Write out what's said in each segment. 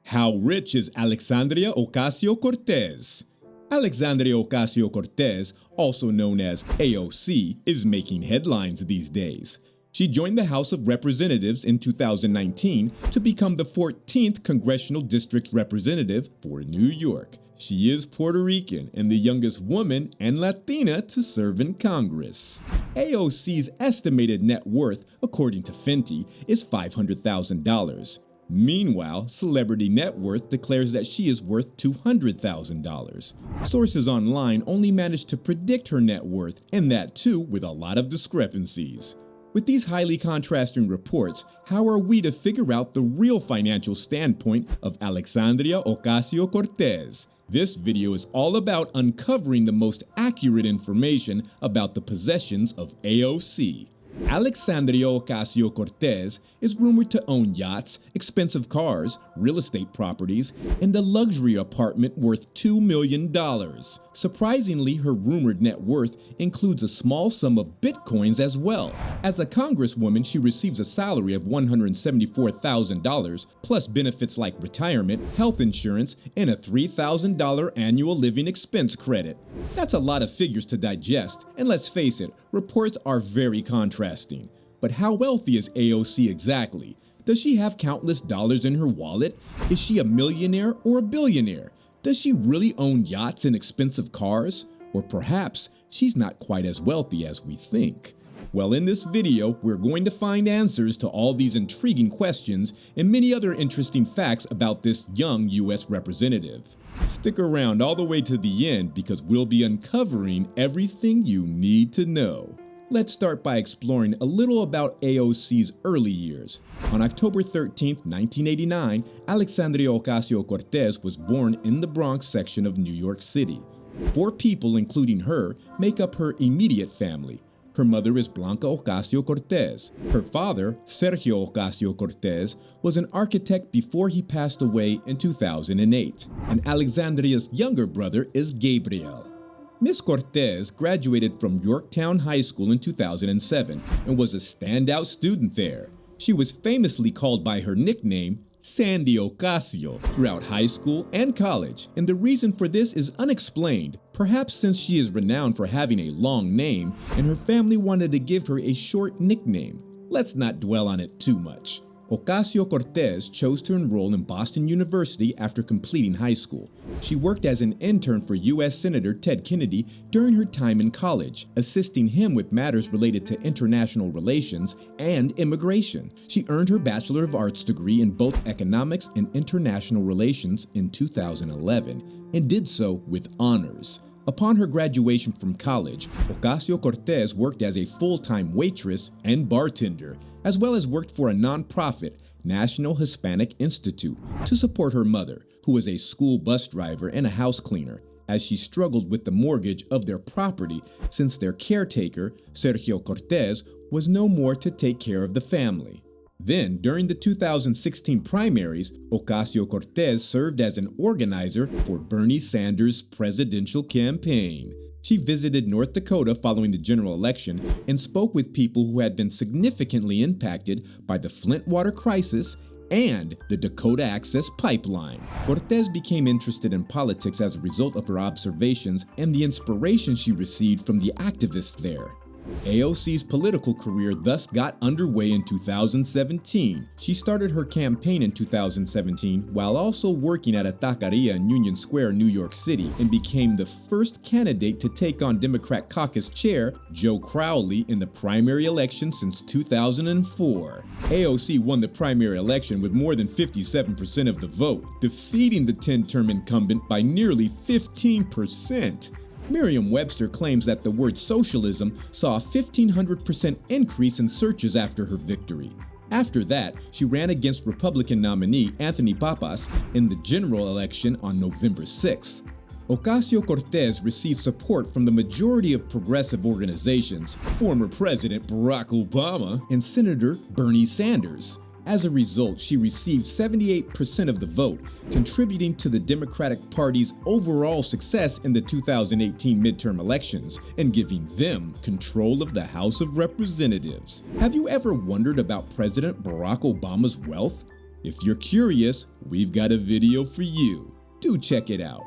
How rich is Alexandria Ocasio-Cortez? Alexandria Ocasio-Cortez, also known as AOC, is making headlines these days. She joined the House of Representatives in 2019 to become the 14th Congressional District representative for New York. She is Puerto Rican and the youngest woman and Latina to serve in Congress. AOC's estimated net worth, according to Fenty, is $500,000. Meanwhile, Celebrity Net Worth declares that she is worth $200,000. Sources online only managed to predict her net worth, and that too with a lot of discrepancies. With these highly contrasting reports, how are we to figure out the real financial standpoint of Alexandria Ocasio-Cortez? This video is all about uncovering the most accurate information about the possessions of AOC. Alexandria Ocasio-Cortez is rumored to own yachts, expensive cars, real estate properties, and a luxury apartment worth $2 million. Surprisingly, her rumored net worth includes a small sum of bitcoins as well. As a congresswoman, she receives a salary of $174,000 plus benefits like retirement, health insurance, and a $3,000 annual living expense credit. That's a lot of figures to digest, and let's face it, reports are very contrasting. But how wealthy is AOC exactly? Does she have countless dollars in her wallet? Is she a millionaire or a billionaire? Does she really own yachts and expensive cars? Or perhaps she's not quite as wealthy as we think? Well, in this video, we're going to find answers to all these intriguing questions and many other interesting facts about this young U.S. representative. Stick around all the way to the end because we'll be uncovering everything you need to know. Let's start by exploring a little about AOC's early years. On October 13, 1989, Alexandria Ocasio-Cortez was born in the Bronx section of New York City. 4 people, including her, make up her immediate family. Her mother is Blanca Ocasio-Cortez. Her father, Sergio Ocasio-Cortez, was an architect before he passed away in 2008. And Alexandria's younger brother is Gabriel. Miss Cortez graduated from Yorktown High School in 2007 and was a standout student there. She was famously called by her nickname, Sandy Ocasio, throughout high school and college, and the reason for this is unexplained, perhaps since she is renowned for having a long name and her family wanted to give her a short nickname. Let's not dwell on it too much. Ocasio-Cortez chose to enroll in Boston University after completing high school. She worked as an intern for U.S. Senator Ted Kennedy during her time in college, assisting him with matters related to international relations and immigration. She earned her Bachelor of Arts degree in both economics and international relations in 2011, and did so with honors. Upon her graduation from college, Ocasio-Cortez worked as a full-time waitress and bartender, as well as worked for a nonprofit, National Hispanic Institute, to support her mother, who was a school bus driver and a house cleaner, as she struggled with the mortgage of their property since their caretaker, Sergio Cortez, was no more to take care of the family. Then, during the 2016 primaries, Ocasio-Cortez served as an organizer for Bernie Sanders' presidential campaign. She visited North Dakota following the general election and spoke with people who had been significantly impacted by the Flint water crisis and the Dakota Access Pipeline. Cortez became interested in politics as a result of her observations and the inspiration she received from the activists there. AOC's political career thus got underway in 2017. She started her campaign in 2017 while also working at a taqueria in Union Square, New York City, and became the first candidate to take on Democrat caucus chair Joe Crowley in the primary election since 2004. AOC won the primary election with more than 57% of the vote, defeating the 10-term incumbent by nearly 15%. Merriam-Webster claims that the word socialism saw a 1,500% increase in searches after her victory. After that, she ran against Republican nominee Anthony Pappas in the general election on November 6. Ocasio-Cortez received support from the majority of progressive organizations, former President Barack Obama, and Senator Bernie Sanders. As a result, she received 78% of the vote, contributing to the Democratic Party's overall success in the 2018 midterm elections and giving them control of the House of Representatives. Have you ever wondered about President Barack Obama's wealth? If you're curious, we've got a video for you. Do check it out.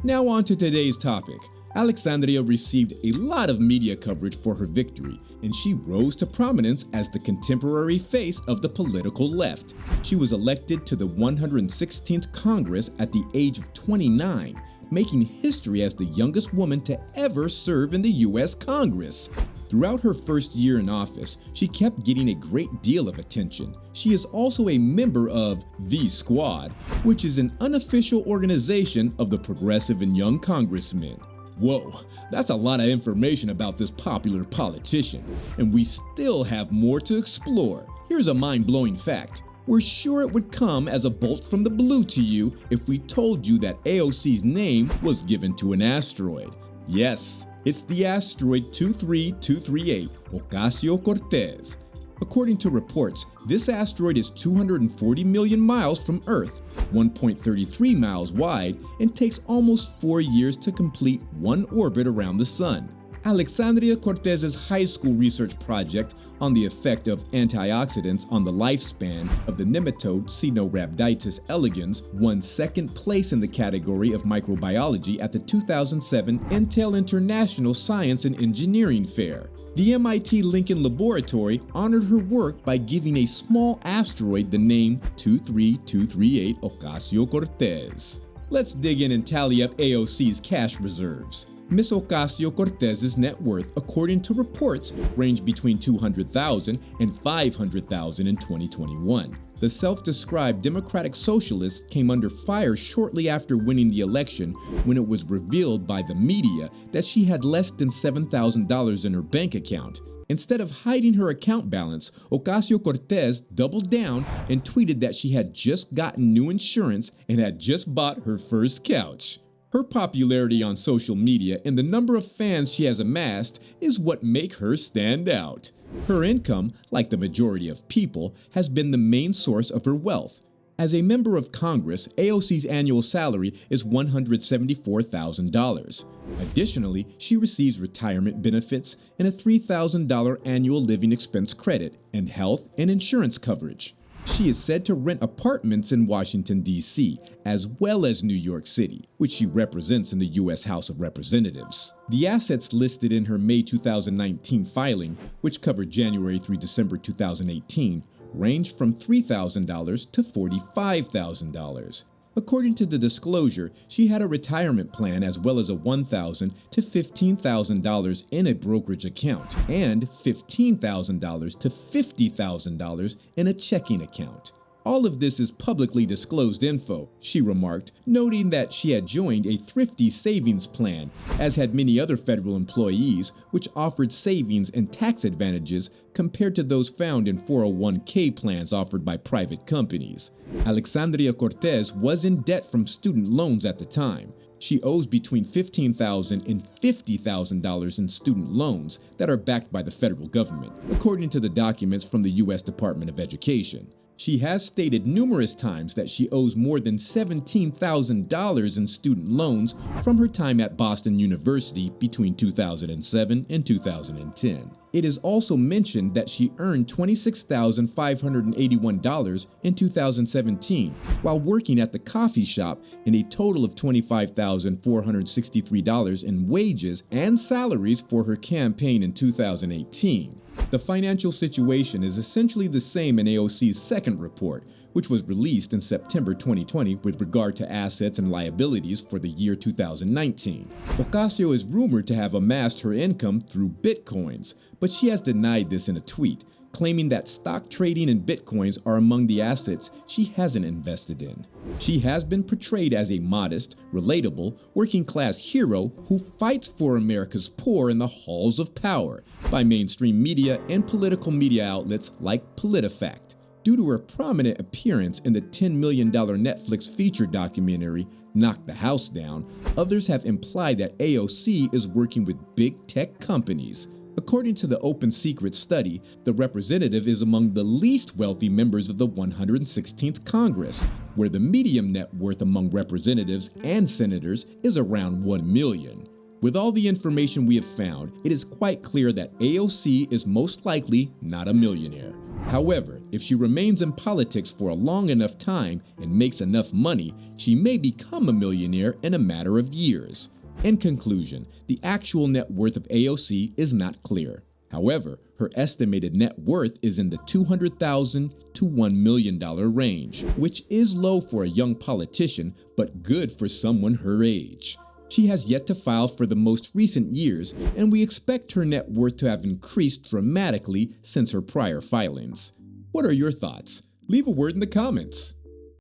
Now on to today's topic. Alexandria received a lot of media coverage for her victory, and she rose to prominence as the contemporary face of the political left. She was elected to the 116th Congress at the age of 29, making history as the youngest woman to ever serve in the U.S. Congress. Throughout her first year in office, she kept getting a great deal of attention. She is also a member of The Squad, which is an unofficial organization of the progressive and young congressmen. Whoa, that's a lot of information about this popular politician, and we still have more to explore. Here's a mind-blowing fact. We're sure it would come as a bolt from the blue to you if we told you that AOC's name was given to an asteroid. Yes, it's the asteroid 23238 Ocasio-Cortez. According to reports, this asteroid is 240 million miles from Earth, 1.33 miles wide, and takes almost 4 years to complete one orbit around the Sun. Alexandria Cortez's high school research project on the effect of antioxidants on the lifespan of the nematode Caenorhabditis elegans won second place in the category of microbiology at the 2007 Intel International Science and Engineering Fair. The MIT Lincoln Laboratory honored her work by giving a small asteroid the name 23238 Ocasio-Cortez. Let's dig in and tally up AOC's cash reserves. Ms. Ocasio-Cortez's net worth, according to reports, ranged between $200,000 and $500,000 in 2021. The self-described Democratic Socialist came under fire shortly after winning the election when it was revealed by the media that she had less than $7,000 in her bank account. Instead of hiding her account balance, Ocasio-Cortez doubled down and tweeted that she had just gotten new insurance and had just bought her first couch. Her popularity on social media and the number of fans she has amassed is what make her stand out. Her income, like the majority of people, has been the main source of her wealth. As a member of Congress, AOC's annual salary is $174,000. Additionally, she receives retirement benefits and a $3,000 annual living expense credit and health and insurance coverage. She is said to rent apartments in Washington, D.C., as well as New York City, which she represents in the U.S. House of Representatives. The assets listed in her May 2019 filing, which covered January through December 2018, ranged from $3,000 to $45,000. According to the disclosure, she had a retirement plan as well as a $1,000 to $15,000 in a brokerage account and $15,000 to $50,000 in a checking account. All of this is publicly disclosed info, she remarked, noting that she had joined a thrifty savings plan, as had many other federal employees, which offered savings and tax advantages compared to those found in 401k plans offered by private companies. Alexandria Cortez was in debt from student loans at the time. She owes between $15,000 and $50,000 in student loans that are backed by the federal government, according to the documents from the U.S. Department of Education. She has stated numerous times that she owes more than $17,000 in student loans from her time at Boston University between 2007 and 2010. It is also mentioned that she earned $26,581 in 2017 while working at the coffee shop, and a total of $25,463 in wages and salaries for her campaign in 2018. The financial situation is essentially the same in AOC's second report, which was released in September 2020 with regard to assets and liabilities for the year 2019. Ocasio is rumored to have amassed her income through bitcoins, but she has denied this in a tweet, claiming that stock trading and bitcoins are among the assets she hasn't invested in. She has been portrayed as a modest, relatable, working-class hero who fights for America's poor in the halls of power by mainstream media and political media outlets like PolitiFact. Due to her prominent appearance in the $10 million Netflix feature documentary, Knock the House Down, others have implied that AOC is working with big tech companies. According to the Open Secret study, the representative is among the least wealthy members of the 116th Congress, where the median net worth among representatives and senators is around $1 million. With all the information we have found, it is quite clear that AOC is most likely not a millionaire. However, if she remains in politics for a long enough time and makes enough money, she may become a millionaire in a matter of years. In conclusion, the actual net worth of AOC is not clear. However, her estimated net worth is in the $200,000 to $1 million range, which is low for a young politician, but good for someone her age. She has yet to file for the most recent years, and we expect her net worth to have increased dramatically since her prior filings. What are your thoughts? Leave a word in the comments.